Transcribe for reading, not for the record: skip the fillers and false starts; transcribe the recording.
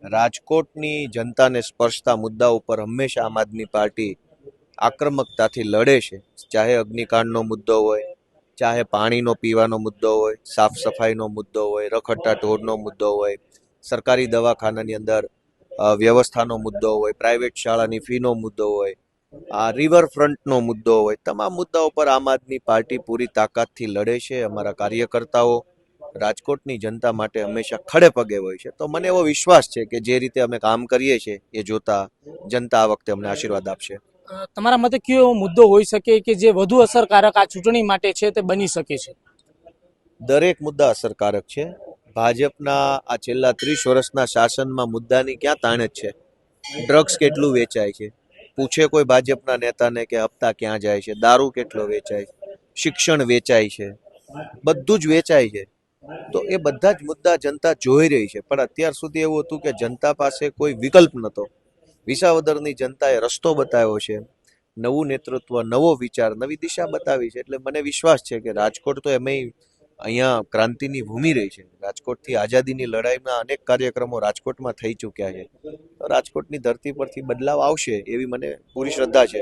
રાજકોટની જનતાને સ્પર્શતા મુદ્દા ઉપર હંમેશા આમ આદમી પાર્ટી આક્રમકતાથી લડે છે. ચાહે અગ્નિકાંડનો મુદ્દો હોય, ચાહે પાણીનો પીવાનો મુદ્દો હોય, સાફ સફાઈનો મુદ્દો હોય, રખડતા ઢોરનો મુદ્દો હોય, સરકારી દવાખાનાની અંદર વ્યવસ્થાનો મુદ્દો હોય, પ્રાઇવેટ શાળાની ફીનો મુદ્દો હોય, આ રિવરફ્રન્ટનો મુદ્દો હોય, તમામ મુદ્દાઓ પર આમ આદમી પાર્ટી પૂરી તાકાતથી લડે છે. અમારા કાર્યકર્તાઓ રાજકોટની જનતા માટે હંમેશા ખડે પગે હોય છે. તો મને એવો વિશ્વાસ છે કે જે રીતે અમે કામ કરીએ છીએ એ જોતા જનતા આ વખતે અમને આશીર્વાદ આપશે. તમારા મતે કયો મુદ્દો હોઈ શકે કે જે વધુ અસરકારક આ ચૂંટણી માટે છે તે બની શકે છે? દરેક મુદ્દા અસરકારક છે. ભાજપના આ છેલ્લા 30 વર્ષના શાસનમાં મુદ્દાની ક્યાં તાણ જ છે? ડ્રગ્સ કેટલું વેચાય છે? પૂછે કોઈ ભાજપના નેતાને કે હપ્તા ક્યાં જાય છે? દારૂ કેટલો વેચાય છે? શિક્ષણ વેચાય છે? બધું જ વેચાય છે. તો એ બધા જ મુદ્દા જનતા જોઈ રહી છે. પણ અત્યાર સુધી એવું હતું કે જનતા પાસે કોઈ વિકલ્પ નહોતો. વિસાવદરની જનતાએ રસ્તો બતાવ્યો છે. નવું નેતૃત્વ, નવો વિચાર, નવી દિશા બતાવી છે. એટલે મને વિશ્વાસ છે કે રાજકોટ તો એમય અહીંયા ક્રાંતિની ભૂમિ રહી છે. રાજકોટથી આઝાદીની લડાઈમાં અનેક કાર્યક્રમો રાજકોટમાં થઈ ચૂક્યા છે. તો રાજકોટની ધરતી પરથી બદલાવ આવશે એવી મને પૂરી શ્રદ્ધા છે.